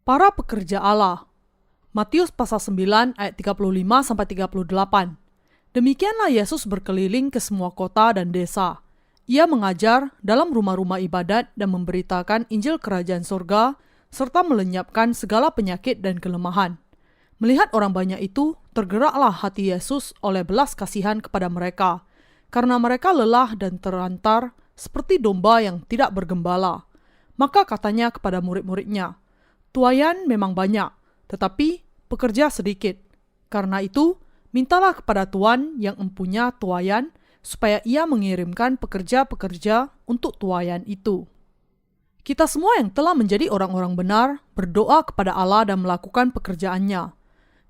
Para pekerja Allah. Matius pasal 9 ayat 35-38. Demikianlah Yesus berkeliling ke semua kota dan desa. Ia mengajar dalam rumah-rumah ibadat dan memberitakan Injil Kerajaan Surga serta melenyapkan segala penyakit dan kelemahan. Melihat orang banyak itu, tergeraklah hati Yesus oleh belas kasihan kepada mereka, karena mereka lelah dan terantar seperti domba yang tidak bergembala. Maka katanya kepada murid-muridnya, "Tuaian memang banyak, tetapi pekerja sedikit. Karena itu, mintalah kepada Tuan yang empunya tuaian, supaya ia mengirimkan pekerja-pekerja untuk tuaian itu." Kita semua yang telah menjadi orang-orang benar, berdoa kepada Allah dan melakukan pekerjaannya.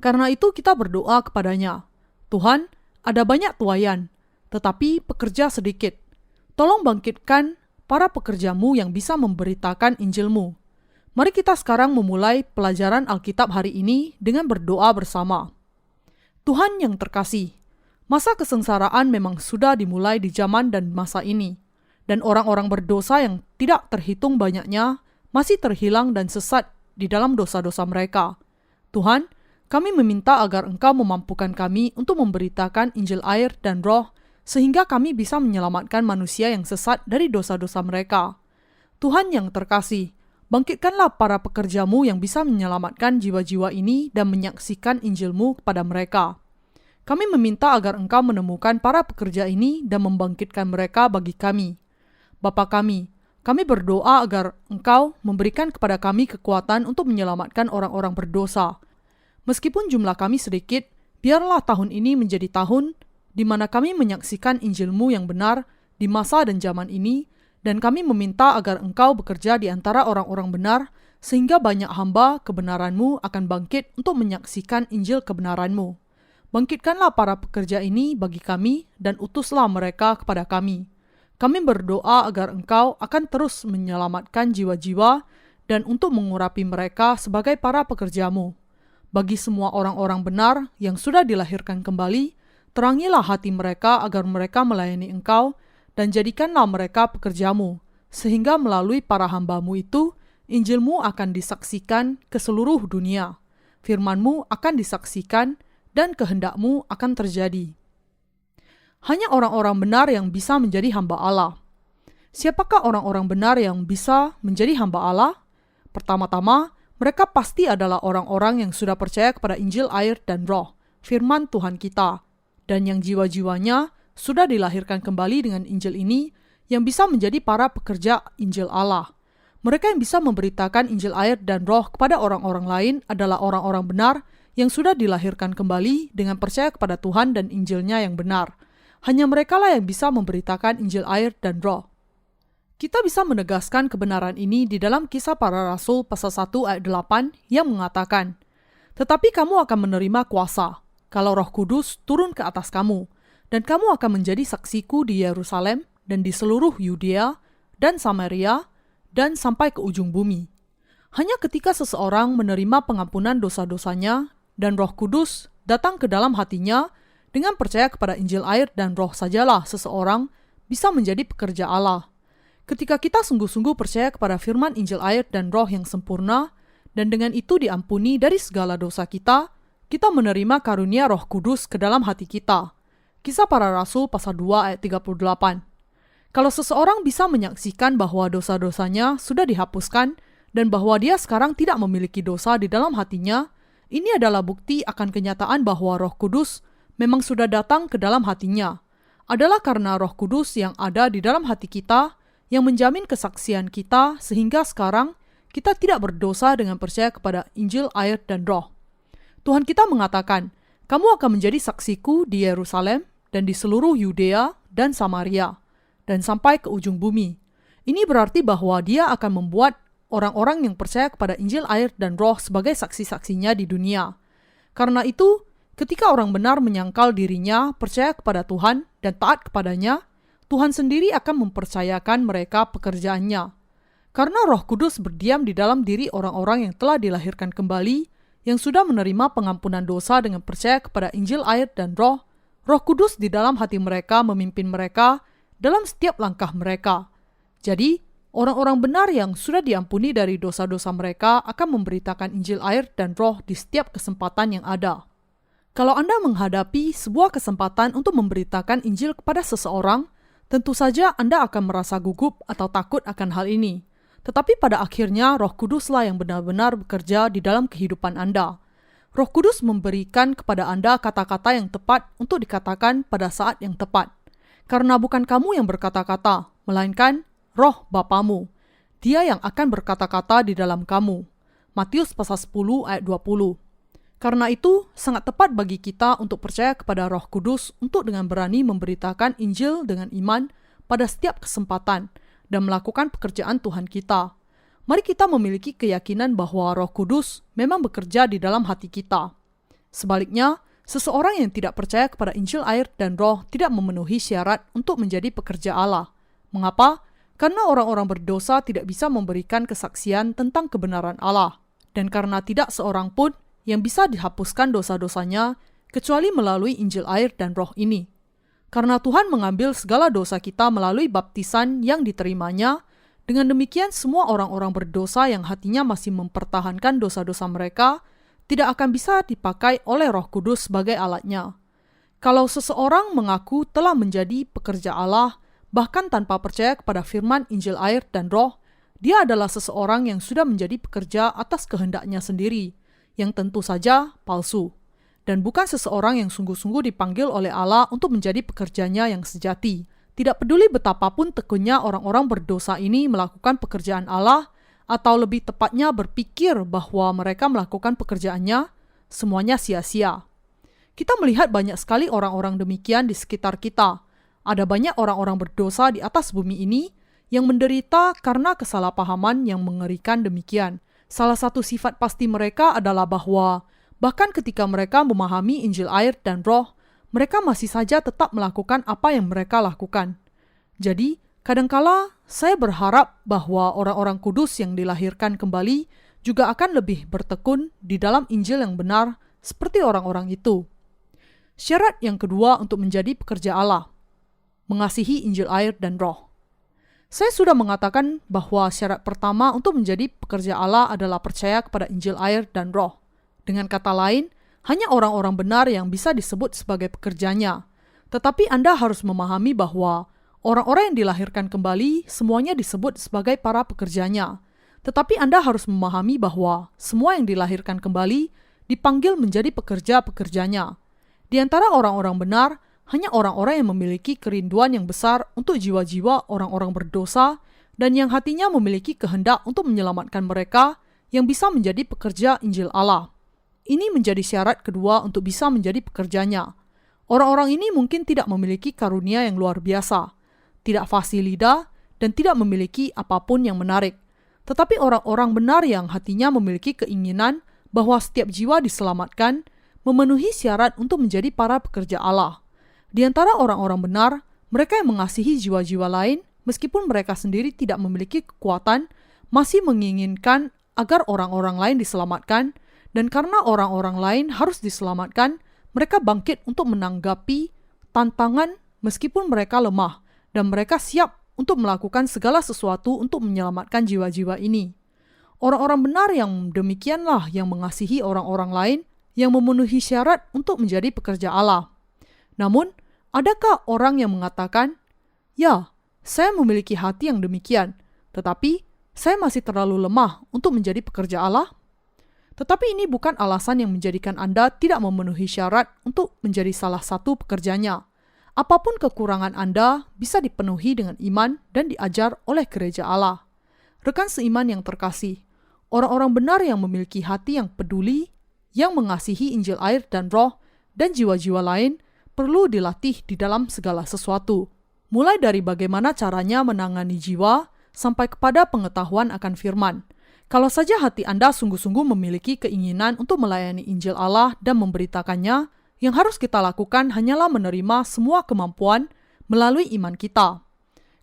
Karena itu kita berdoa kepadanya, "Tuhan, ada banyak tuaian, tetapi pekerja sedikit. Tolong bangkitkan para pekerjamu yang bisa memberitakan Injilmu." Mari kita sekarang memulai pelajaran Alkitab hari ini dengan berdoa bersama. Tuhan yang terkasih, masa kesengsaraan memang sudah dimulai di zaman dan masa ini, dan orang-orang berdosa yang tidak terhitung banyaknya masih terhilang dan sesat di dalam dosa-dosa mereka. Tuhan, kami meminta agar Engkau memampukan kami untuk memberitakan Injil air dan Roh, sehingga kami bisa menyelamatkan manusia yang sesat dari dosa-dosa mereka. Tuhan yang terkasih, bangkitkanlah para pekerjamu yang bisa menyelamatkan jiwa-jiwa ini dan menyaksikan Injilmu kepada mereka. Kami meminta agar Engkau menemukan para pekerja ini dan membangkitkan mereka bagi kami. Bapa kami berdoa agar Engkau memberikan kepada kami kekuatan untuk menyelamatkan orang-orang berdosa. Meskipun jumlah kami sedikit, biarlah tahun ini menjadi tahun di mana kami menyaksikan Injilmu yang benar di masa dan zaman ini, dan kami meminta agar Engkau bekerja di antara orang-orang benar, sehingga banyak hamba kebenaran-Mu akan bangkit untuk menyaksikan Injil kebenaran-Mu. Bangkitkanlah para pekerja ini bagi kami, dan utuslah mereka kepada kami. Kami berdoa agar Engkau akan terus menyelamatkan jiwa-jiwa, dan untuk mengurapi mereka sebagai para pekerja-Mu. Bagi semua orang-orang benar yang sudah dilahirkan kembali, terangilah hati mereka agar mereka melayani Engkau, dan jadikanlah mereka pekerja-Mu, sehingga melalui para hamba-Mu itu, Injil-Mu akan disaksikan ke seluruh dunia, firman-Mu akan disaksikan, dan kehendak-Mu akan terjadi. Hanya orang-orang benar yang bisa menjadi hamba Allah. Siapakah orang-orang benar yang bisa menjadi hamba Allah? Pertama-tama, mereka pasti adalah orang-orang yang sudah percaya kepada Injil air dan Roh, firman Tuhan kita, dan yang jiwa-jiwanya sudah dilahirkan kembali dengan Injil ini, yang bisa menjadi para pekerja Injil Allah. Mereka yang bisa memberitakan Injil air dan Roh kepada orang-orang lain adalah orang-orang benar yang sudah dilahirkan kembali dengan percaya kepada Tuhan dan Injilnya yang benar. Hanya merekalah yang bisa memberitakan Injil air dan Roh. Kita bisa menegaskan kebenaran ini di dalam Kisah Para Rasul pasal 1 ayat 8 yang mengatakan, "Tetapi kamu akan menerima kuasa, kalau Roh Kudus turun ke atas kamu, dan kamu akan menjadi saksiku di Yerusalem dan di seluruh Yudea dan Samaria dan sampai ke ujung bumi." Hanya ketika seseorang menerima pengampunan dosa-dosanya dan Roh Kudus datang ke dalam hatinya dengan percaya kepada Injil air dan Roh sajalah seseorang bisa menjadi pekerja Allah. Ketika kita sungguh-sungguh percaya kepada firman Injil air dan Roh yang sempurna, dan dengan itu diampuni dari segala dosa kita menerima karunia Roh Kudus ke dalam hati kita. Kisah Para Rasul pasal 2 ayat 38. Kalau seseorang bisa menyaksikan bahwa dosa-dosanya sudah dihapuskan dan bahwa dia sekarang tidak memiliki dosa di dalam hatinya, ini adalah bukti akan kenyataan bahwa Roh Kudus memang sudah datang ke dalam hatinya. Adalah karena Roh Kudus yang ada di dalam hati kita yang menjamin kesaksian kita sehingga sekarang kita tidak berdosa dengan percaya kepada Injil air dan Roh. Tuhan kita mengatakan, "Kamu akan menjadi saksiku di Yerusalem dan di seluruh Yudea dan Samaria, dan sampai ke ujung bumi." Ini berarti bahwa Dia akan membuat orang-orang yang percaya kepada Injil air dan Roh sebagai saksi-saksinya di dunia. Karena itu, ketika orang benar menyangkal dirinya, percaya kepada Tuhan dan taat kepadanya, Tuhan sendiri akan mempercayakan mereka pekerjaannya. Karena Roh Kudus berdiam di dalam diri orang-orang yang telah dilahirkan kembali, yang sudah menerima pengampunan dosa dengan percaya kepada Injil air dan Roh, Roh Kudus di dalam hati mereka memimpin mereka dalam setiap langkah mereka. Jadi, Orang-orang benar yang sudah diampuni dari dosa-dosa mereka akan memberitakan Injil air dan roh di setiap kesempatan yang ada. Kalau Anda menghadapi sebuah kesempatan untuk memberitakan Injil kepada seseorang, tentu saja Anda akan merasa gugup atau takut akan hal ini. Tetapi pada akhirnya Roh Kuduslah yang benar-benar bekerja di dalam kehidupan Anda. Roh Kudus memberikan kepada Anda kata-kata yang tepat untuk dikatakan pada saat yang tepat. Karena bukan kamu yang berkata-kata, melainkan Roh Bapamu. Dia yang akan berkata-kata di dalam kamu. Matius pasal 10 ayat 20. Karena itu, sangat tepat bagi kita untuk percaya kepada Roh Kudus untuk dengan berani memberitakan Injil dengan iman pada setiap kesempatan dan melakukan pekerjaan Tuhan kita. Mari kita memiliki keyakinan bahwa Roh Kudus memang bekerja di dalam hati kita. Sebaliknya, seseorang yang tidak percaya kepada Injil air dan roh tidak memenuhi syarat untuk menjadi pekerja Allah. Mengapa? Karena orang-orang berdosa tidak bisa memberikan kesaksian tentang kebenaran Allah. Dan karena tidak seorang pun yang bisa dihapuskan dosa-dosanya kecuali melalui Injil air dan roh ini. Karena Tuhan mengambil segala dosa kita melalui baptisan yang diterimanya, dengan demikian semua orang-orang berdosa yang hatinya masih mempertahankan dosa-dosa mereka tidak akan bisa dipakai oleh Roh Kudus sebagai alatnya. Kalau seseorang mengaku telah menjadi pekerja Allah, bahkan tanpa percaya kepada firman Injil air dan roh, dia adalah seseorang yang sudah menjadi pekerja atas kehendaknya sendiri, yang tentu saja palsu, dan bukan seseorang yang sungguh-sungguh dipanggil oleh Allah untuk menjadi pekerjanya yang sejati. Tidak peduli betapapun tekunnya orang-orang berdosa ini melakukan pekerjaan Allah, atau lebih tepatnya berpikir bahwa mereka melakukan pekerjaannya, semuanya sia-sia. Kita melihat banyak sekali orang-orang demikian di sekitar kita. Ada banyak orang-orang berdosa di atas bumi ini yang menderita karena kesalahpahaman yang mengerikan demikian. Salah satu sifat pasti mereka adalah bahwa bahkan ketika mereka memahami Injil air dan roh, mereka masih saja tetap melakukan apa yang mereka lakukan. Jadi, kadangkala saya berharap bahwa orang-orang kudus yang dilahirkan kembali juga akan lebih bertekun di dalam Injil yang benar seperti orang-orang itu. Syarat yang kedua untuk menjadi pekerja Allah, mengasihi Injil air dan roh. Saya sudah mengatakan bahwa syarat pertama untuk menjadi pekerja Allah adalah percaya kepada Injil air dan roh. Dengan kata lain, hanya orang-orang benar yang bisa disebut sebagai pekerjanya. Tetapi Anda harus memahami bahwa orang-orang yang dilahirkan kembali semuanya disebut sebagai para pekerjanya. Tetapi Anda harus memahami bahwa semua yang dilahirkan kembali dipanggil menjadi pekerja-pekerjanya. Di antara orang-orang benar, hanya orang-orang yang memiliki kerinduan yang besar untuk jiwa-jiwa orang-orang berdosa dan yang hatinya memiliki kehendak untuk menyelamatkan mereka yang bisa menjadi pekerja Injil Allah. Ini menjadi syarat kedua untuk bisa menjadi pekerjanya. Orang-orang ini mungkin tidak memiliki karunia yang luar biasa, tidak fasih lidah, dan tidak memiliki apapun yang menarik. Tetapi orang-orang benar yang hatinya memiliki keinginan bahwa setiap jiwa diselamatkan, memenuhi syarat untuk menjadi para pekerja Allah. Di antara orang-orang benar, mereka yang mengasihi jiwa-jiwa lain, meskipun mereka sendiri tidak memiliki kekuatan, masih menginginkan agar orang-orang lain diselamatkan, dan karena orang-orang lain harus diselamatkan, mereka bangkit untuk menanggapi tantangan meskipun mereka lemah, dan mereka siap untuk melakukan segala sesuatu untuk menyelamatkan jiwa-jiwa ini. Orang-orang benar yang demikianlah yang mengasihi orang-orang lain, yang memenuhi syarat untuk menjadi pekerja Allah. Namun, adakah orang yang mengatakan, "Ya, saya memiliki hati yang demikian, tetapi saya masih terlalu lemah untuk menjadi pekerja Allah"? Tetapi ini bukan alasan yang menjadikan Anda tidak memenuhi syarat untuk menjadi salah satu pekerjanya. Apapun kekurangan Anda bisa dipenuhi dengan iman dan diajar oleh gereja Allah. Rekan seiman yang terkasih, orang-orang benar yang memiliki hati yang peduli, yang mengasihi Injil air dan roh, dan jiwa-jiwa lain, perlu dilatih di dalam segala sesuatu. Mulai dari bagaimana caranya menangani jiwa, sampai kepada pengetahuan akan firman. Kalau saja hati Anda sungguh-sungguh memiliki keinginan untuk melayani Injil Allah dan memberitakannya, yang harus kita lakukan hanyalah menerima semua kemampuan melalui iman kita.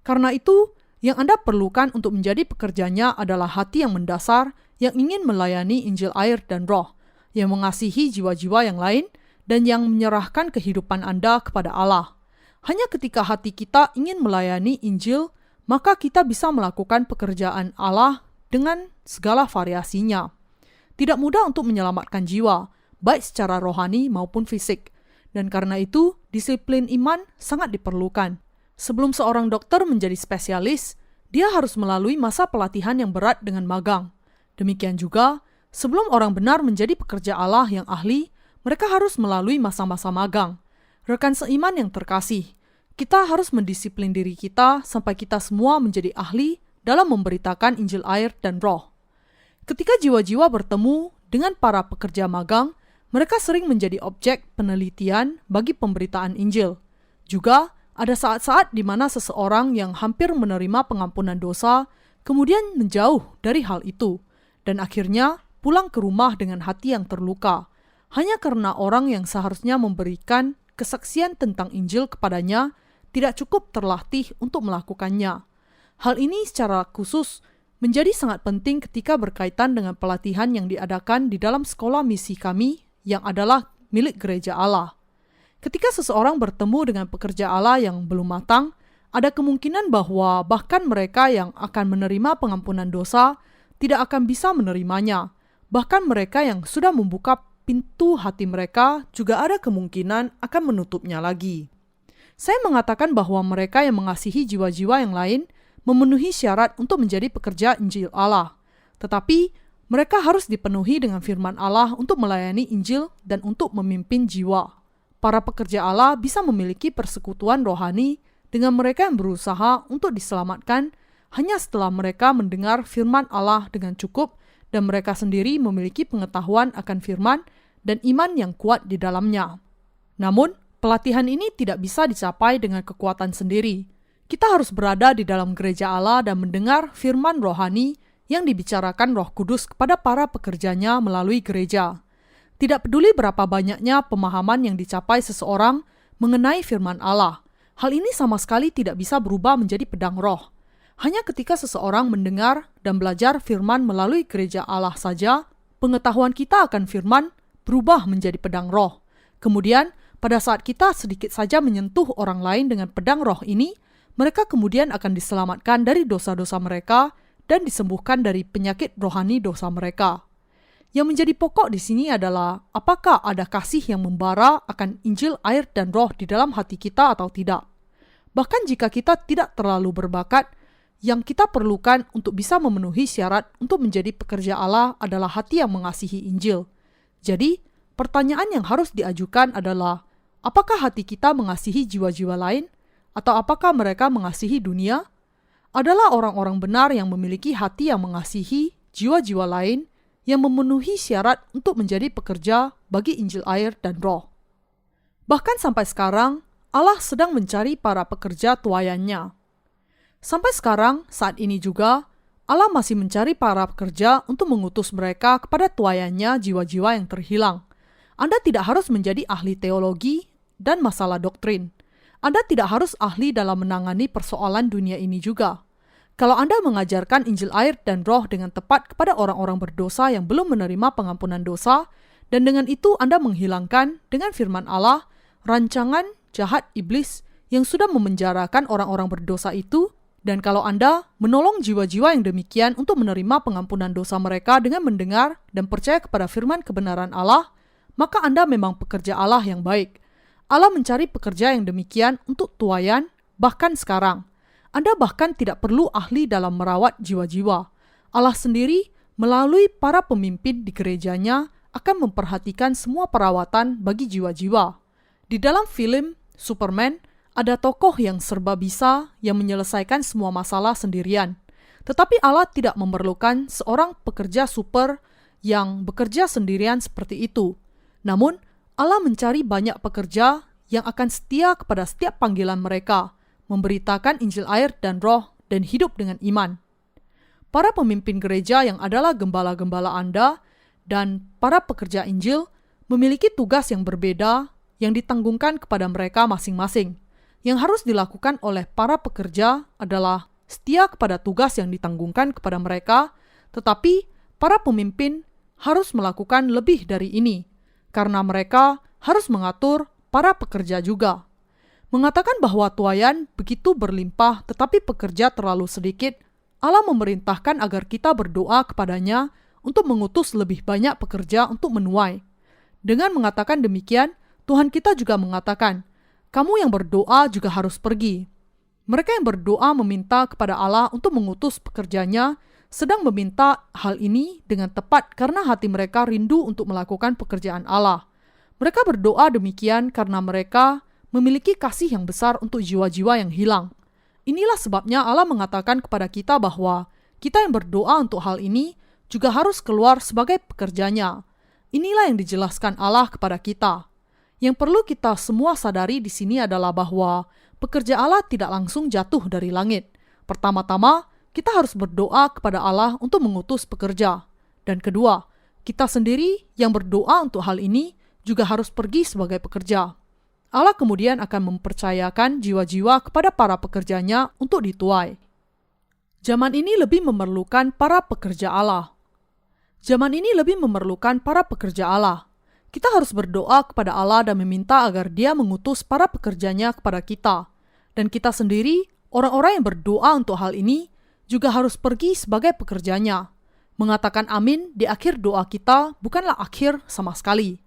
Karena itu, yang Anda perlukan untuk menjadi pekerjanya adalah hati yang mendasar, yang ingin melayani Injil air dan roh, yang mengasihi jiwa-jiwa yang lain, dan yang menyerahkan kehidupan Anda kepada Allah. Hanya ketika hati kita ingin melayani Injil, maka kita bisa melakukan pekerjaan Allah dengan segala variasinya. Tidak mudah untuk menyelamatkan jiwa, baik secara rohani maupun fisik. Dan karena itu, disiplin iman sangat diperlukan. Sebelum seorang dokter menjadi spesialis, dia harus melalui masa pelatihan yang berat dengan magang. Demikian juga, sebelum orang benar menjadi pekerja Allah yang ahli, mereka harus melalui masa-masa magang. Rekan seiman yang terkasih, kita harus mendisiplin diri kita sampai kita semua menjadi ahli dalam memberitakan Injil air dan Roh. Ketika jiwa-jiwa bertemu dengan para pekerja magang, mereka sering menjadi objek penelitian bagi pemberitaan Injil. Juga, ada saat-saat di mana seseorang yang hampir menerima pengampunan dosa, kemudian menjauh dari hal itu, dan akhirnya pulang ke rumah dengan hati yang terluka, hanya karena orang yang seharusnya memberikan kesaksian tentang Injil kepadanya tidak cukup terlatih untuk melakukannya. Hal ini secara khusus menjadi sangat penting ketika berkaitan dengan pelatihan yang diadakan di dalam sekolah misi kami yang adalah milik gereja Allah. Ketika seseorang bertemu dengan pekerja Allah yang belum matang, ada kemungkinan bahwa bahkan mereka yang akan menerima pengampunan dosa tidak akan bisa menerimanya. Bahkan mereka yang sudah membuka pintu hati mereka juga ada kemungkinan akan menutupnya lagi. Saya mengatakan bahwa mereka yang mengasihi jiwa-jiwa yang lain memenuhi syarat untuk menjadi pekerja Injil Allah. Tetapi mereka harus dipenuhi dengan firman Allah untuk melayani Injil dan untuk memimpin jiwa. Para pekerja Allah bisa memiliki persekutuan rohani dengan mereka yang berusaha untuk diselamatkan hanya setelah mereka mendengar firman Allah dengan cukup dan mereka sendiri memiliki pengetahuan akan firman dan iman yang kuat di dalamnya. Namun, pelatihan ini tidak bisa dicapai dengan kekuatan sendiri. Kita harus berada di dalam gereja Allah dan mendengar firman rohani yang dibicarakan Roh Kudus kepada para pekerjanya melalui gereja. Tidak peduli berapa banyaknya pemahaman yang dicapai seseorang mengenai firman Allah, hal ini sama sekali tidak bisa berubah menjadi pedang roh. Hanya ketika seseorang mendengar dan belajar firman melalui gereja Allah saja, pengetahuan kita akan firman berubah menjadi pedang roh. Kemudian, pada saat kita sedikit saja menyentuh orang lain dengan pedang roh ini, mereka kemudian akan diselamatkan dari dosa-dosa mereka dan disembuhkan dari penyakit rohani dosa mereka. Yang menjadi pokok di sini adalah apakah ada kasih yang membara akan Injil, air, dan Roh di dalam hati kita atau tidak. Bahkan jika kita tidak terlalu berbakat, yang kita perlukan untuk bisa memenuhi syarat untuk menjadi pekerja Allah adalah hati yang mengasihi Injil. Jadi, pertanyaan yang harus diajukan adalah, apakah hati kita mengasihi jiwa-jiwa lain? Atau apakah mereka mengasihi dunia? Adalah orang-orang benar yang memiliki hati yang mengasihi jiwa-jiwa lain yang memenuhi syarat untuk menjadi pekerja bagi Injil air dan Roh. Bahkan sampai sekarang, Allah sedang mencari para pekerja tuayannya. Sampai sekarang, saat ini juga, Allah masih mencari para pekerja untuk mengutus mereka kepada tuayannya jiwa-jiwa yang terhilang. Anda tidak harus menjadi ahli teologi dan masalah doktrin. Anda tidak harus ahli dalam menangani persoalan dunia ini juga. Kalau Anda mengajarkan Injil air dan Roh dengan tepat kepada orang-orang berdosa yang belum menerima pengampunan dosa, dan dengan itu Anda menghilangkan dengan firman Allah rancangan jahat iblis yang sudah memenjarakan orang-orang berdosa itu, dan kalau Anda menolong jiwa-jiwa yang demikian untuk menerima pengampunan dosa mereka dengan mendengar dan percaya kepada firman kebenaran Allah, maka Anda memang pekerja Allah yang baik. Allah mencari pekerja yang demikian untuk tuayan, bahkan sekarang. Anda bahkan tidak perlu ahli dalam merawat jiwa-jiwa. Allah sendiri melalui para pemimpin di gerejanya akan memperhatikan semua perawatan bagi jiwa-jiwa. Di dalam film Superman, ada tokoh yang serba bisa yang menyelesaikan semua masalah sendirian. Tetapi Allah tidak memerlukan seorang pekerja super yang bekerja sendirian seperti itu. Namun, Allah mencari banyak pekerja yang akan setia kepada setiap panggilan mereka, memberitakan Injil air dan Roh, dan hidup dengan iman. Para pemimpin gereja yang adalah gembala-gembala Anda dan para pekerja Injil memiliki tugas yang berbeda yang ditanggungkan kepada mereka masing-masing. Yang harus dilakukan oleh para pekerja adalah setia kepada tugas yang ditanggungkan kepada mereka, tetapi para pemimpin harus melakukan lebih dari ini, karena mereka harus mengatur para pekerja juga. Mengatakan bahwa tuaian begitu berlimpah tetapi pekerja terlalu sedikit, Allah memerintahkan agar kita berdoa kepadanya untuk mengutus lebih banyak pekerja untuk menuai. Dengan mengatakan demikian, Tuhan kita juga mengatakan, kamu yang berdoa juga harus pergi. Mereka yang berdoa meminta kepada Allah untuk mengutus pekerjanya, sedang meminta hal ini dengan tepat karena hati mereka rindu untuk melakukan pekerjaan Allah. Mereka berdoa demikian karena mereka memiliki kasih yang besar untuk jiwa-jiwa yang hilang. Inilah sebabnya Allah mengatakan kepada kita bahwa kita yang berdoa untuk hal ini juga harus keluar sebagai pekerjanya. Inilah yang dijelaskan Allah kepada kita. Yang perlu kita semua sadari di sini adalah bahwa pekerja Allah tidak langsung jatuh dari langit. Pertama-tama, kita harus berdoa kepada Allah untuk mengutus pekerja. Dan kedua, kita sendiri yang berdoa untuk hal ini juga harus pergi sebagai pekerja. Allah kemudian akan mempercayakan jiwa-jiwa kepada para pekerjanya untuk dituai. Zaman ini lebih memerlukan para pekerja Allah. Zaman ini lebih memerlukan para pekerja Allah. Kita harus berdoa kepada Allah dan meminta agar Dia mengutus para pekerjanya kepada kita. Dan kita sendiri, orang-orang yang berdoa untuk hal ini, juga harus pergi sebagai pekerjanya. Mengatakan amin di akhir doa kita bukanlah akhir sama sekali.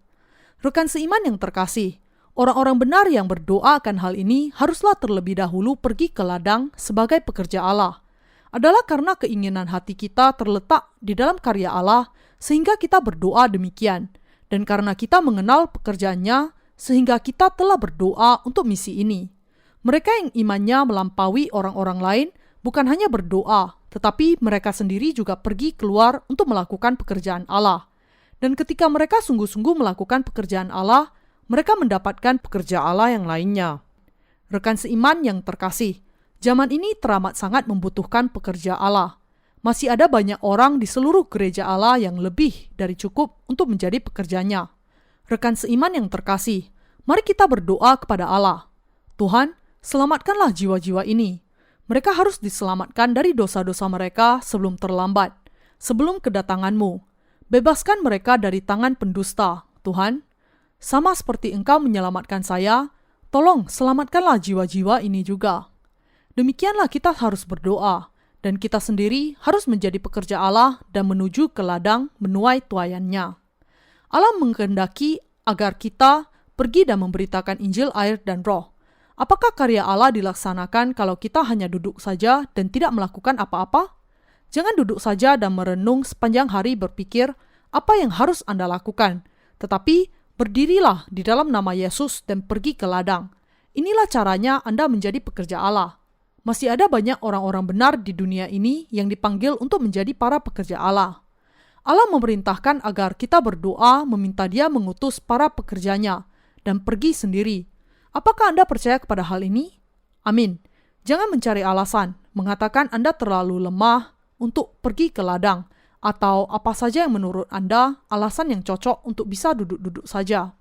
Rekan seiman yang terkasih, orang-orang benar yang berdoa akan hal ini haruslah terlebih dahulu pergi ke ladang sebagai pekerja Allah. Adalah karena keinginan hati kita terletak di dalam karya Allah sehingga kita berdoa demikian. Dan karena kita mengenal pekerjaannya sehingga kita telah berdoa untuk misi ini. Mereka yang imannya melampaui orang-orang lain bukan hanya berdoa, tetapi mereka sendiri juga pergi keluar untuk melakukan pekerjaan Allah. Dan ketika mereka sungguh-sungguh melakukan pekerjaan Allah, mereka mendapatkan pekerja Allah yang lainnya. Rekan seiman yang terkasih, zaman ini teramat sangat membutuhkan pekerja Allah. Masih ada banyak orang di seluruh gereja Allah yang lebih dari cukup untuk menjadi pekerjanya. Rekan seiman yang terkasih, mari kita berdoa kepada Allah. Tuhan, selamatkanlah jiwa-jiwa ini. Mereka harus diselamatkan dari dosa-dosa mereka sebelum terlambat, sebelum kedatangan-Mu. Bebaskan mereka dari tangan pendusta, Tuhan. Sama seperti Engkau menyelamatkan saya, tolong selamatkanlah jiwa-jiwa ini juga. Demikianlah kita harus berdoa, dan kita sendiri harus menjadi pekerja Allah dan menuju ke ladang menuai tuaiannya. Allah menghendaki agar kita pergi dan memberitakan Injil, air, dan Roh. Apakah karya Allah dilaksanakan kalau kita hanya duduk saja dan tidak melakukan apa-apa? Jangan duduk saja dan merenung sepanjang hari berpikir apa yang harus Anda lakukan, tetapi berdirilah di dalam nama Yesus dan pergi ke ladang. Inilah caranya Anda menjadi pekerja Allah. Masih ada banyak orang-orang benar di dunia ini yang dipanggil untuk menjadi para pekerja Allah. Allah memerintahkan agar kita berdoa meminta Dia mengutus para pekerjanya dan pergi sendiri. Apakah Anda percaya kepada hal ini? Amin. Jangan mencari alasan, mengatakan Anda terlalu lemah untuk pergi ke ladang, atau apa saja yang menurut Anda alasan yang cocok untuk bisa duduk-duduk saja.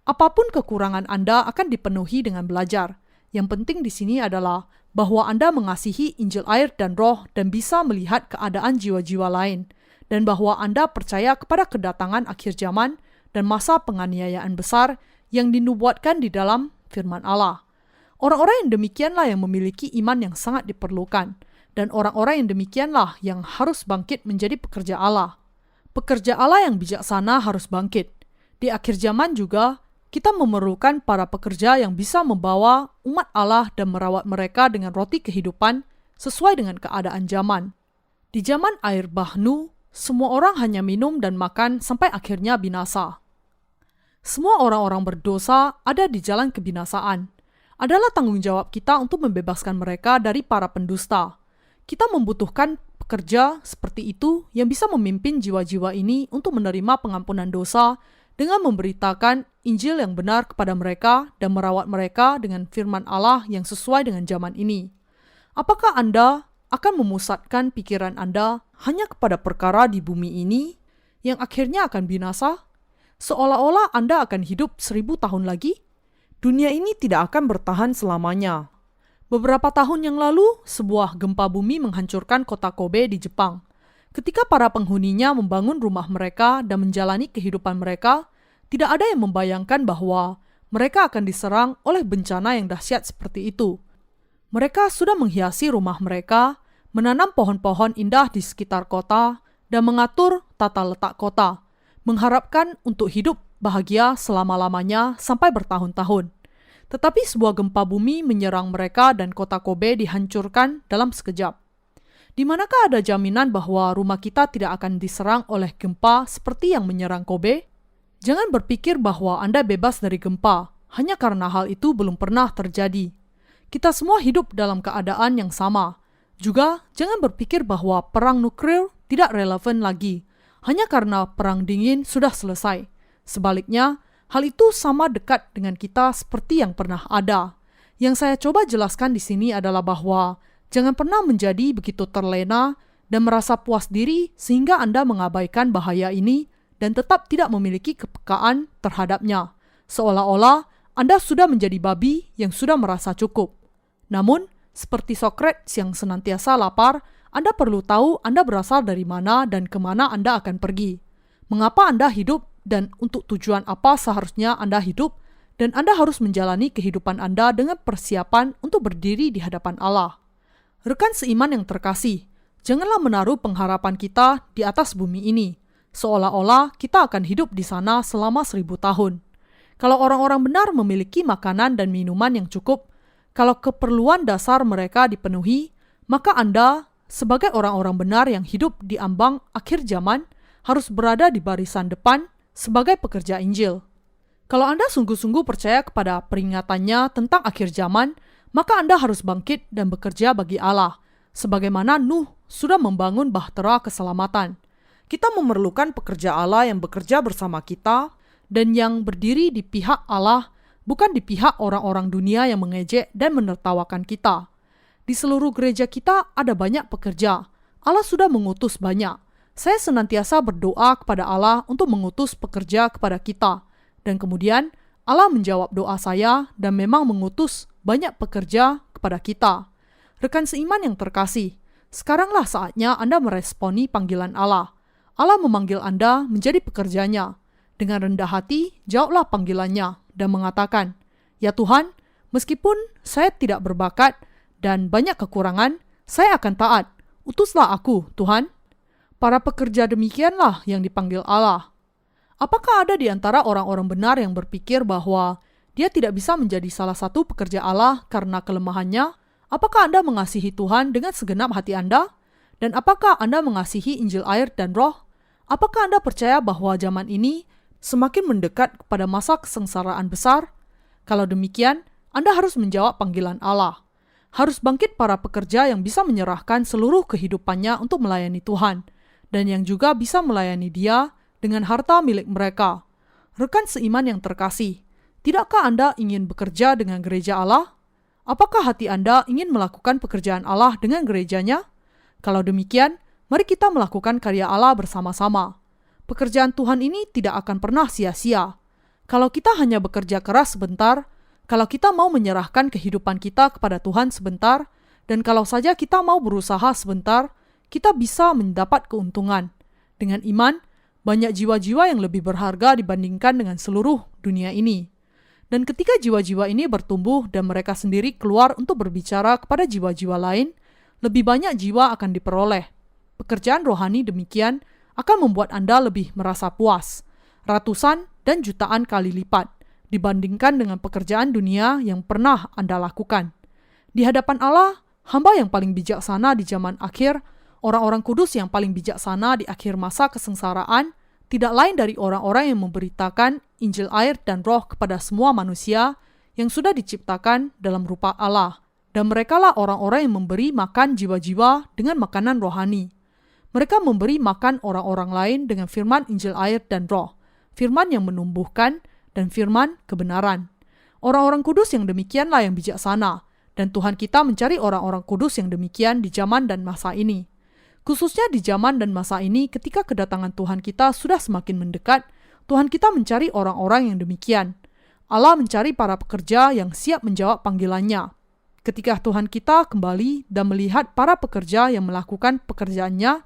Apapun kekurangan Anda akan dipenuhi dengan belajar. Yang penting di sini adalah bahwa Anda mengasihi Injil, air, dan Roh dan bisa melihat keadaan jiwa-jiwa lain, dan bahwa Anda percaya kepada kedatangan akhir zaman dan masa penganiayaan besar yang dinubuatkan di dalam firman Allah. Orang-orang yang demikianlah yang memiliki iman yang sangat diperlukan, dan orang-orang yang demikianlah yang harus bangkit menjadi pekerja Allah. Pekerja Allah yang bijaksana harus bangkit. Di akhir zaman juga, kita memerlukan para pekerja yang bisa membawa umat Allah dan merawat mereka dengan roti kehidupan sesuai dengan keadaan zaman. Di zaman air bah Nuh, semua orang hanya minum dan makan sampai akhirnya binasa. Semua orang-orang berdosa ada di jalan kebinasaan. Adalah tanggung jawab kita untuk membebaskan mereka dari para pendusta. Kita membutuhkan pekerja seperti itu yang bisa memimpin jiwa-jiwa ini untuk menerima pengampunan dosa dengan memberitakan Injil yang benar kepada mereka dan merawat mereka dengan firman Allah yang sesuai dengan zaman ini. Apakah Anda akan memusatkan pikiran Anda hanya kepada perkara di bumi ini yang akhirnya akan binasa? Seolah-olah Anda akan hidup 1000 tahun lagi? Dunia ini tidak akan bertahan selamanya. Beberapa tahun yang lalu, sebuah gempa bumi menghancurkan kota Kobe di Jepang. Ketika para penghuninya membangun rumah mereka dan menjalani kehidupan mereka, tidak ada yang membayangkan bahwa mereka akan diserang oleh bencana yang dahsyat seperti itu. Mereka sudah menghiasi rumah mereka, menanam pohon-pohon indah di sekitar kota, dan mengatur tata letak kota, mengharapkan untuk hidup bahagia selama-lamanya sampai bertahun-tahun. Tetapi sebuah gempa bumi menyerang mereka dan kota Kobe dihancurkan dalam sekejap. Di manakah ada jaminan bahwa rumah kita tidak akan diserang oleh gempa seperti yang menyerang Kobe? Jangan berpikir bahwa Anda bebas dari gempa, hanya karena hal itu belum pernah terjadi. Kita semua hidup dalam keadaan yang sama. Juga, jangan berpikir bahwa perang nuklir tidak relevan lagi, hanya karena perang dingin sudah selesai. Sebaliknya, hal itu sama dekat dengan kita seperti yang pernah ada. Yang saya coba jelaskan di sini adalah bahwa jangan pernah menjadi begitu terlena dan merasa puas diri sehingga Anda mengabaikan bahaya ini dan tetap tidak memiliki kepekaan terhadapnya, seolah-olah Anda sudah menjadi babi yang sudah merasa cukup. Namun, seperti Socrates yang senantiasa lapar, Anda perlu tahu Anda berasal dari mana dan kemana Anda akan pergi. Mengapa Anda hidup dan untuk tujuan apa seharusnya Anda hidup, dan Anda harus menjalani kehidupan Anda dengan persiapan untuk berdiri di hadapan Allah. Rekan seiman yang terkasih, janganlah menaruh pengharapan kita di atas bumi ini, seolah-olah kita akan hidup di sana selama 1000 tahun. Kalau orang-orang benar memiliki makanan dan minuman yang cukup, kalau keperluan dasar mereka dipenuhi, maka Anda, sebagai orang-orang benar yang hidup di ambang akhir zaman, harus berada di barisan depan sebagai pekerja Injil. Kalau Anda sungguh-sungguh percaya kepada peringatannya tentang akhir zaman, maka Anda harus bangkit dan bekerja bagi Allah, sebagaimana Nuh sudah membangun bahtera keselamatan. Kita memerlukan pekerja Allah yang bekerja bersama kita dan yang berdiri di pihak Allah, bukan di pihak orang-orang dunia yang mengejek dan menertawakan kita. Di seluruh gereja kita ada banyak pekerja. Allah sudah mengutus banyak. Saya senantiasa berdoa kepada Allah untuk mengutus pekerja kepada kita. Dan kemudian Allah menjawab doa saya dan memang mengutus banyak pekerja kepada kita. Rekan seiman yang terkasih, sekaranglah saatnya Anda meresponi panggilan Allah. Allah memanggil Anda menjadi pekerjanya. Dengan rendah hati, jawablah panggilannya dan mengatakan, "Ya Tuhan, meskipun saya tidak berbakat dan banyak kekurangan, saya akan taat. Utuslah aku, Tuhan." Para pekerja demikianlah yang dipanggil Allah. Apakah ada di antara orang-orang benar yang berpikir bahwa dia tidak bisa menjadi salah satu pekerja Allah karena kelemahannya? Apakah Anda mengasihi Tuhan dengan segenap hati Anda? Dan apakah Anda mengasihi Injil air dan Roh? Apakah Anda percaya bahwa zaman ini semakin mendekat kepada masa kesengsaraan besar? Kalau demikian, Anda harus menjawab panggilan Allah. Harus bangkit para pekerja yang bisa menyerahkan seluruh kehidupannya untuk melayani Tuhan, dan yang juga bisa melayani Dia dengan harta milik mereka. Rekan seiman yang terkasih, tidakkah Anda ingin bekerja dengan gereja Allah? Apakah hati Anda ingin melakukan pekerjaan Allah dengan gerejanya? Kalau demikian, mari kita melakukan karya Allah bersama-sama. Pekerjaan Tuhan ini tidak akan pernah sia-sia. Kalau kita hanya bekerja keras sebentar, kalau kita mau menyerahkan kehidupan kita kepada Tuhan sebentar, dan kalau saja kita mau berusaha sebentar, kita bisa mendapat keuntungan. Dengan iman, banyak jiwa-jiwa yang lebih berharga dibandingkan dengan seluruh dunia ini. Dan ketika jiwa-jiwa ini bertumbuh dan mereka sendiri keluar untuk berbicara kepada jiwa-jiwa lain, lebih banyak jiwa akan diperoleh. Pekerjaan rohani demikian akan membuat Anda lebih merasa puas, ratusan dan jutaan kali lipat, dibandingkan dengan pekerjaan dunia yang pernah Anda lakukan. Di hadapan Allah, hamba yang paling bijaksana di zaman akhir, orang-orang kudus yang paling bijaksana di akhir masa kesengsaraan, tidak lain dari orang-orang yang memberitakan Injil air dan Roh kepada semua manusia yang sudah diciptakan dalam rupa Allah. Dan merekalah orang-orang yang memberi makan jiwa-jiwa dengan makanan rohani. Mereka memberi makan orang-orang lain dengan firman Injil air dan Roh, firman yang menumbuhkan dan firman kebenaran. Orang-orang kudus yang demikianlah yang bijaksana, dan Tuhan kita mencari orang-orang kudus yang demikian di zaman dan masa ini. Khususnya di zaman dan masa ini ketika kedatangan Tuhan kita sudah semakin mendekat, Tuhan kita mencari orang-orang yang demikian. Allah mencari para pekerja yang siap menjawab panggilannya. Ketika Tuhan kita kembali dan melihat para pekerja yang melakukan pekerjaannya,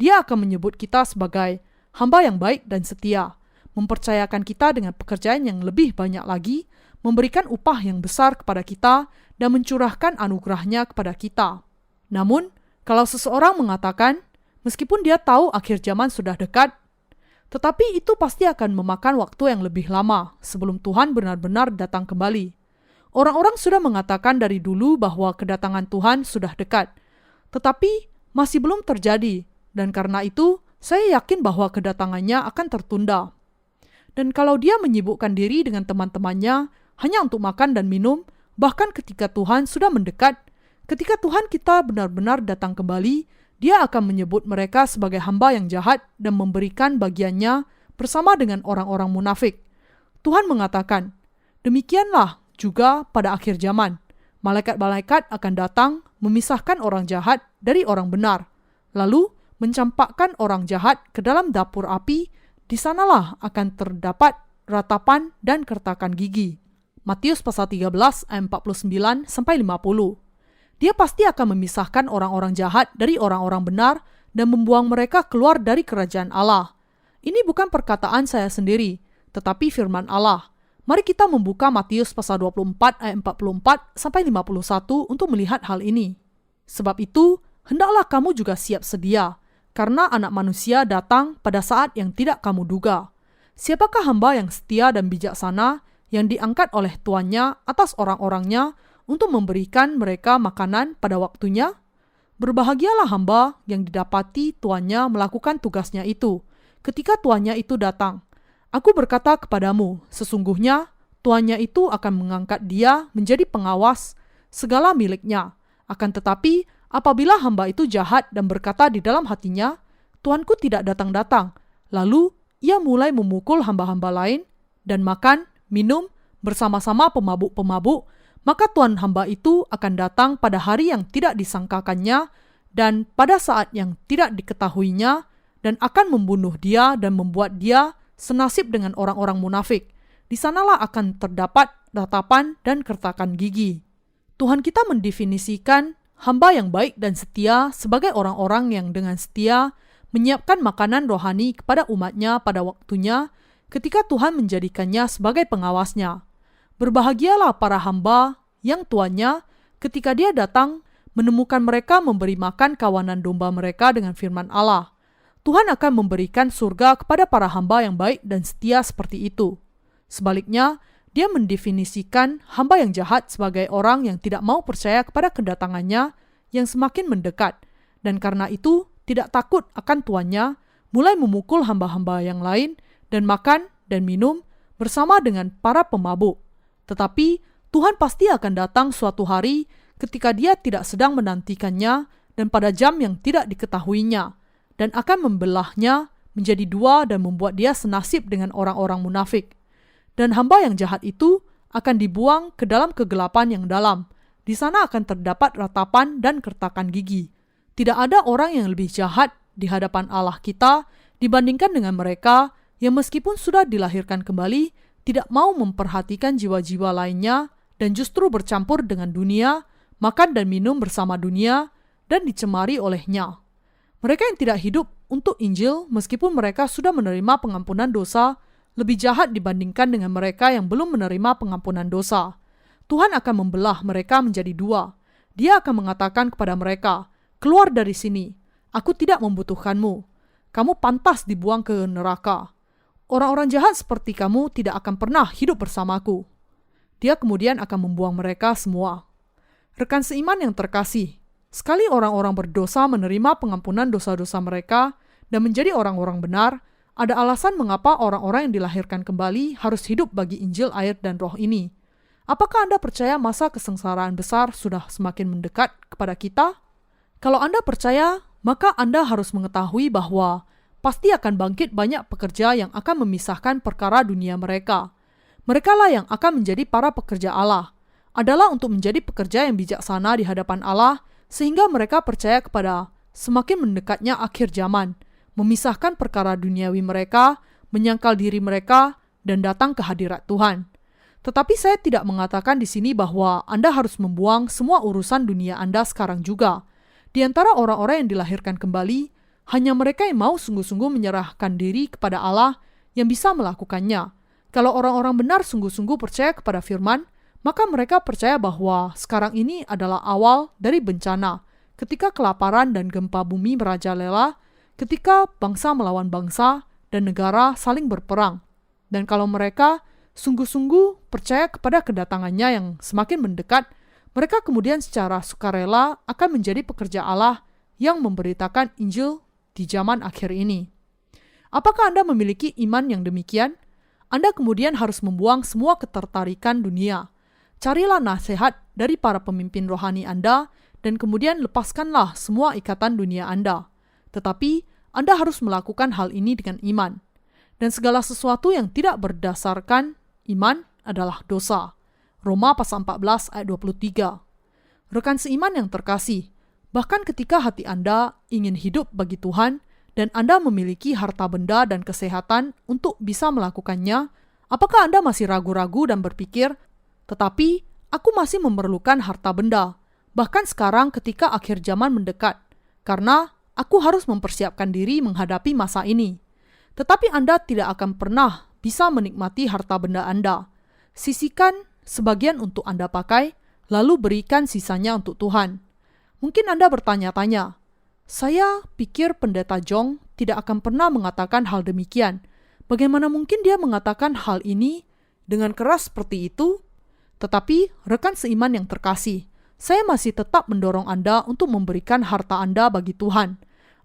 Dia akan menyebut kita sebagai hamba yang baik dan setia, mempercayakan kita dengan pekerjaan yang lebih banyak lagi, memberikan upah yang besar kepada kita dan mencurahkan anugerahnya kepada kita. Namun, kalau seseorang mengatakan, meskipun dia tahu akhir zaman sudah dekat, tetapi itu pasti akan memakan waktu yang lebih lama sebelum Tuhan benar-benar datang kembali. Orang-orang sudah mengatakan dari dulu bahwa kedatangan Tuhan sudah dekat, tetapi masih belum terjadi, dan karena itu saya yakin bahwa kedatangannya akan tertunda. Dan kalau dia menyibukkan diri dengan teman-temannya hanya untuk makan dan minum, bahkan ketika Tuhan sudah mendekat, ketika Tuhan kita benar-benar datang kembali, dia akan menyebut mereka sebagai hamba yang jahat dan memberikan bagiannya bersama dengan orang-orang munafik. Tuhan mengatakan, demikianlah juga pada akhir zaman. Malaikat-malaikat akan datang memisahkan orang jahat dari orang benar, lalu mencampakkan orang jahat ke dalam dapur api. Di sanalah akan terdapat ratapan dan kertakan gigi. Matius pasal 13 ayat 49-50. Dia pasti akan memisahkan orang-orang jahat dari orang-orang benar dan membuang mereka keluar dari kerajaan Allah. Ini bukan perkataan saya sendiri, tetapi firman Allah. Mari kita membuka Matius pasal 24 ayat 44-51 untuk melihat hal ini. Sebab itu, hendaklah kamu juga siap sedia, karena Anak Manusia datang pada saat yang tidak kamu duga. Siapakah hamba yang setia dan bijaksana yang diangkat oleh tuannya atas orang-orangnya untuk memberikan mereka makanan pada waktunya? Berbahagialah hamba yang didapati tuannya melakukan tugasnya itu, ketika tuannya itu datang. Aku berkata kepadamu, sesungguhnya tuannya itu akan mengangkat dia menjadi pengawas segala miliknya. Akan tetapi, apabila hamba itu jahat dan berkata di dalam hatinya, Tuanku tidak datang-datang, lalu ia mulai memukul hamba-hamba lain dan makan, minum bersama-sama pemabuk-pemabuk, maka tuan hamba itu akan datang pada hari yang tidak disangkakannya dan pada saat yang tidak diketahuinya dan akan membunuh dia dan membuat dia senasib dengan orang-orang munafik. Di sanalah akan terdapat ratapan dan kertakan gigi. Tuhan kita mendefinisikan hamba yang baik dan setia sebagai orang-orang yang dengan setia menyiapkan makanan rohani kepada umatnya pada waktunya ketika Tuhan menjadikannya sebagai pengawasnya. Berbahagialah para hamba yang tuannya ketika dia datang menemukan mereka memberi makan kawanan domba mereka dengan firman Allah. Tuhan akan memberikan surga kepada para hamba yang baik dan setia seperti itu. Sebaliknya, dia mendefinisikan hamba yang jahat sebagai orang yang tidak mau percaya kepada kedatangannya yang semakin mendekat, dan karena itu tidak takut akan tuannya, mulai memukul hamba-hamba yang lain dan makan dan minum bersama dengan para pemabuk. Tetapi Tuhan pasti akan datang suatu hari ketika dia tidak sedang menantikannya dan pada jam yang tidak diketahuinya, dan akan membelahnya menjadi dua dan membuat dia senasib dengan orang-orang munafik. Dan hamba yang jahat itu akan dibuang ke dalam kegelapan yang dalam. Di sana akan terdapat ratapan dan kertakan gigi. Tidak ada orang yang lebih jahat di hadapan Allah kita dibandingkan dengan mereka yang meskipun sudah dilahirkan kembali, tidak mau memperhatikan jiwa-jiwa lainnya dan justru bercampur dengan dunia, makan dan minum bersama dunia, dan dicemari olehnya. Mereka yang tidak hidup untuk Injil meskipun mereka sudah menerima pengampunan dosa lebih jahat dibandingkan dengan mereka yang belum menerima pengampunan dosa. Tuhan akan membelah mereka menjadi dua. Dia akan mengatakan kepada mereka, keluar dari sini, aku tidak membutuhkanmu. Kamu pantas dibuang ke neraka. Orang-orang jahat seperti kamu tidak akan pernah hidup bersamaku. Dia kemudian akan membuang mereka semua. Rekan seiman yang terkasih, sekali orang-orang berdosa menerima pengampunan dosa-dosa mereka dan menjadi orang-orang benar, ada alasan mengapa orang-orang yang dilahirkan kembali harus hidup bagi Injil, air, dan roh ini. Apakah Anda percaya masa kesengsaraan besar sudah semakin mendekat kepada kita? Kalau Anda percaya, maka Anda harus mengetahui bahwa pasti akan bangkit banyak pekerja yang akan memisahkan perkara dunia mereka. Merekalah yang akan menjadi para pekerja Allah. Adalah untuk menjadi pekerja yang bijaksana di hadapan Allah, sehingga mereka percaya kepada semakin mendekatnya akhir zaman, memisahkan perkara duniawi mereka, menyangkal diri mereka, dan datang ke hadirat Tuhan. Tetapi saya tidak mengatakan di sini bahwa Anda harus membuang semua urusan dunia Anda sekarang juga. Di antara orang-orang yang dilahirkan kembali, hanya mereka yang mau sungguh-sungguh menyerahkan diri kepada Allah yang bisa melakukannya. Kalau orang-orang benar sungguh-sungguh percaya kepada firman, maka mereka percaya bahwa sekarang ini adalah awal dari bencana, ketika kelaparan dan gempa bumi merajalela, ketika bangsa melawan bangsa dan negara saling berperang. Dan kalau mereka sungguh-sungguh percaya kepada kedatangannya yang semakin mendekat, mereka kemudian secara sukarela akan menjadi pekerja Allah yang memberitakan Injil di zaman akhir ini. Apakah Anda memiliki iman yang demikian? Anda kemudian harus membuang semua ketertarikan dunia. Carilah nasihat dari para pemimpin rohani Anda dan kemudian lepaskanlah semua ikatan dunia Anda. Tetapi Anda harus melakukan hal ini dengan iman. Dan segala sesuatu yang tidak berdasarkan iman adalah dosa. Roma pasal 14 ayat 23. Rekan seiman yang terkasih, bahkan ketika hati Anda ingin hidup bagi Tuhan, dan Anda memiliki harta benda dan kesehatan untuk bisa melakukannya, apakah Anda masih ragu-ragu dan berpikir, tetapi aku masih memerlukan harta benda, bahkan sekarang ketika akhir zaman mendekat, karena aku harus mempersiapkan diri menghadapi masa ini. Tetapi Anda tidak akan pernah bisa menikmati harta benda Anda. Sisihkan sebagian untuk Anda pakai, lalu berikan sisanya untuk Tuhan. Mungkin Anda bertanya-tanya, saya pikir Pendeta Jong tidak akan pernah mengatakan hal demikian. Bagaimana mungkin dia mengatakan hal ini dengan keras seperti itu? Tetapi, rekan seiman yang terkasih, saya masih tetap mendorong Anda untuk memberikan harta Anda bagi Tuhan.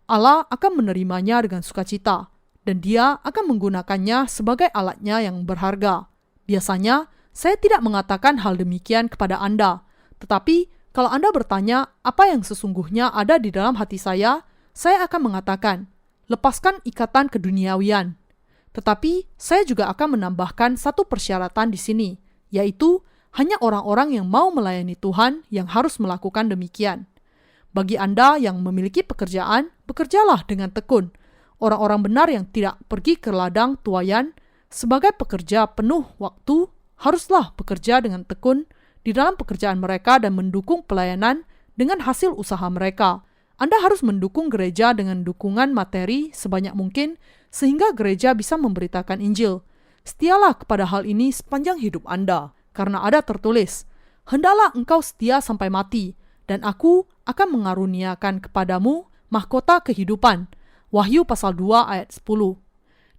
Allah akan menerimanya dengan sukacita, dan Dia akan menggunakannya sebagai alatnya yang berharga. Biasanya, saya tidak mengatakan hal demikian kepada Anda, tetapi kalau Anda bertanya apa yang sesungguhnya ada di dalam hati saya akan mengatakan, lepaskan ikatan keduniawian. Tetapi saya juga akan menambahkan satu persyaratan di sini, yaitu hanya orang-orang yang mau melayani Tuhan yang harus melakukan demikian. Bagi Anda yang memiliki pekerjaan, bekerjalah dengan tekun. Orang-orang benar yang tidak pergi ke ladang tuayan sebagai pekerja penuh waktu, haruslah bekerja dengan tekun di dalam pekerjaan mereka dan mendukung pelayanan dengan hasil usaha mereka. Anda harus mendukung gereja dengan dukungan materi sebanyak mungkin sehingga gereja bisa memberitakan Injil. Setialah kepada hal ini sepanjang hidup Anda, karena ada tertulis, "Hendaklah engkau setia sampai mati, dan aku akan mengaruniakan kepadamu mahkota kehidupan." Wahyu pasal 2 ayat 10.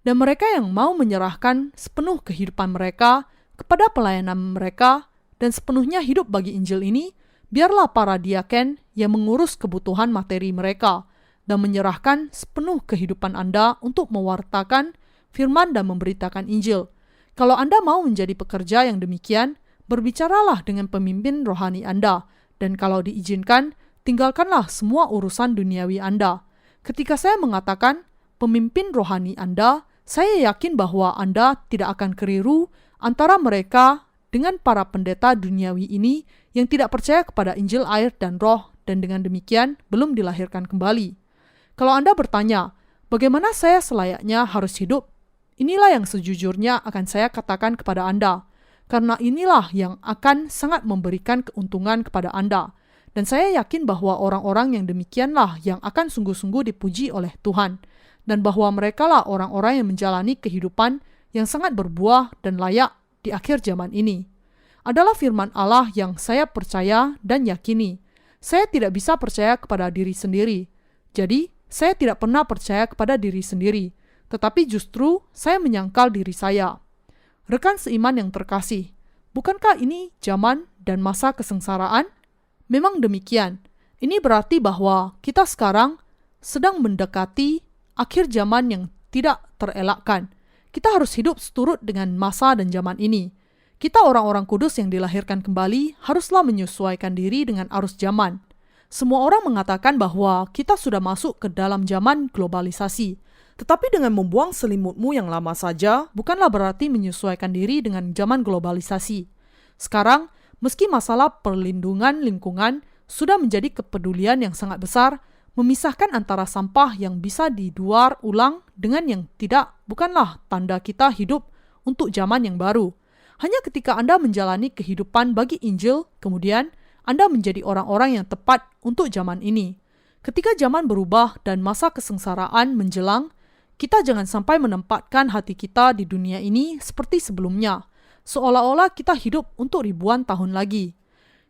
Dan mereka yang mau menyerahkan sepenuh kehidupan mereka kepada pelayanan mereka dan sepenuhnya hidup bagi Injil ini, biarlah para diaken yang mengurus kebutuhan materi mereka dan menyerahkan sepenuh kehidupan Anda untuk mewartakan firman dan memberitakan Injil. Kalau Anda mau menjadi pekerja yang demikian, berbicaralah dengan pemimpin rohani Anda, dan kalau diizinkan, tinggalkanlah semua urusan duniawi Anda. Ketika saya mengatakan pemimpin rohani Anda, saya yakin bahwa Anda tidak akan keliru antara mereka dengan para pendeta duniawi ini yang tidak percaya kepada Injil air dan roh dan dengan demikian belum dilahirkan kembali. Kalau Anda bertanya, bagaimana saya selayaknya harus hidup? Inilah yang sejujurnya akan saya katakan kepada Anda, karena inilah yang akan sangat memberikan keuntungan kepada Anda. Dan saya yakin bahwa orang-orang yang demikianlah yang akan sungguh-sungguh dipuji oleh Tuhan, dan bahwa merekalah orang-orang yang menjalani kehidupan yang sangat berbuah dan layak di akhir zaman ini. Adalah firman Allah yang saya percaya dan yakini. Saya tidak bisa percaya kepada diri sendiri. Jadi, saya tidak pernah percaya kepada diri sendiri, tetapi justru saya menyangkal diri saya. Rekan seiman yang terkasih, bukankah ini zaman dan masa kesengsaraan? Memang demikian. Ini berarti bahwa kita sekarang sedang mendekati akhir zaman yang tidak terelakkan. Kita harus hidup seturut dengan masa dan zaman ini. Kita orang-orang kudus yang dilahirkan kembali haruslah menyesuaikan diri dengan arus zaman. Semua orang mengatakan bahwa kita sudah masuk ke dalam zaman globalisasi. Tetapi dengan membuang selimutmu yang lama saja, bukanlah berarti menyesuaikan diri dengan zaman globalisasi. Sekarang, meski masalah perlindungan lingkungan sudah menjadi kepedulian yang sangat besar, memisahkan antara sampah yang bisa didaur ulang dengan yang tidak bukanlah tanda kita hidup untuk zaman yang baru. Hanya ketika Anda menjalani kehidupan bagi Injil, kemudian Anda menjadi orang-orang yang tepat untuk zaman ini. Ketika zaman berubah dan masa kesengsaraan menjelang, Kita jangan sampai menempatkan hati kita di dunia ini seperti sebelumnya, seolah-olah kita hidup untuk ribuan tahun lagi.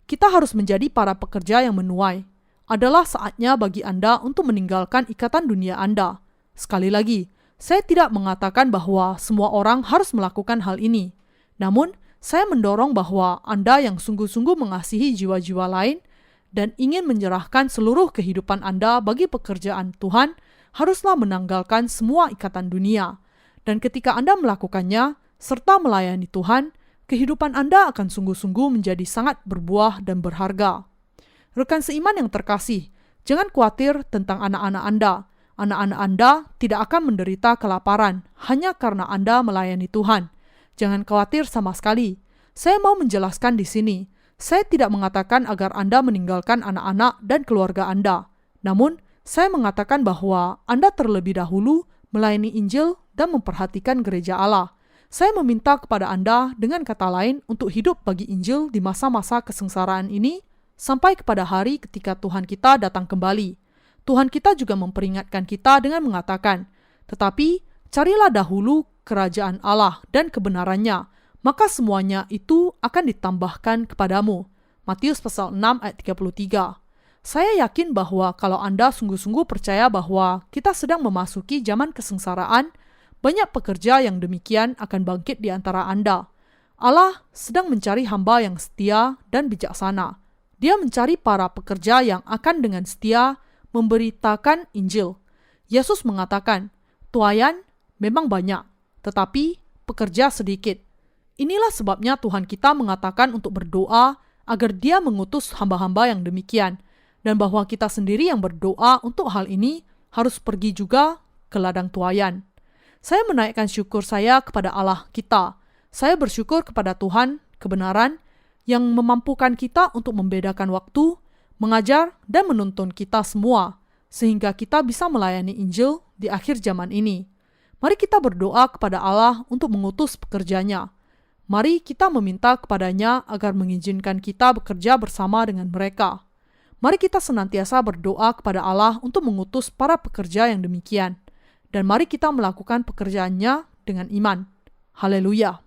Kita harus menjadi para pekerja yang menuai. Adalah saatnya bagi Anda untuk meninggalkan ikatan dunia Anda. Sekali lagi, saya tidak mengatakan bahwa semua orang harus melakukan hal ini. Namun, saya mendorong bahwa Anda yang sungguh-sungguh mengasihi jiwa-jiwa lain dan ingin menyerahkan seluruh kehidupan Anda bagi pekerjaan Tuhan, haruslah menanggalkan semua ikatan dunia. Dan ketika Anda melakukannya, serta melayani Tuhan, kehidupan Anda akan sungguh-sungguh menjadi sangat berbuah dan berharga. Rekan seiman yang terkasih, jangan khawatir tentang anak-anak Anda. Anak-anak Anda tidak akan menderita kelaparan hanya karena Anda melayani Tuhan. Jangan khawatir sama sekali. Saya mau menjelaskan di sini. Saya tidak mengatakan agar Anda meninggalkan anak-anak dan keluarga Anda. Namun, saya mengatakan bahwa Anda terlebih dahulu melayani Injil dan memperhatikan gereja Allah. Saya meminta kepada Anda dengan kata lain untuk hidup bagi Injil di masa-masa kesengsaraan ini sampai kepada hari ketika Tuhan kita datang kembali. Tuhan kita juga memperingatkan kita dengan mengatakan, "Tetapi carilah dahulu kerajaan Allah dan kebenarannya, maka semuanya itu akan ditambahkan kepadamu." Matius pasal 6 ayat 33. Saya yakin bahwa kalau Anda sungguh-sungguh percaya bahwa kita sedang memasuki zaman kesengsaraan, banyak pekerja yang demikian akan bangkit di antara Anda. Allah sedang mencari hamba yang setia dan bijaksana. Dia mencari para pekerja yang akan dengan setia memberitakan Injil. Yesus mengatakan, "Tuaian memang banyak, tetapi pekerja sedikit." Inilah sebabnya Tuhan kita mengatakan untuk berdoa agar Dia mengutus hamba-hamba yang demikian, dan bahwa kita sendiri yang berdoa untuk hal ini harus pergi juga ke ladang tuaian. Saya menaikkan syukur saya kepada Allah kita. Saya bersyukur kepada Tuhan kebenaran yang memampukan kita untuk membedakan waktu, mengajar, dan menuntun kita semua, sehingga kita bisa melayani Injil di akhir zaman ini. Mari kita berdoa kepada Allah untuk mengutus pekerjanya. Mari kita meminta kepadanya agar mengizinkan kita bekerja bersama dengan mereka. Mari kita senantiasa berdoa kepada Allah untuk mengutus para pekerja yang demikian. Dan mari kita melakukan pekerjaannya dengan iman. Haleluya!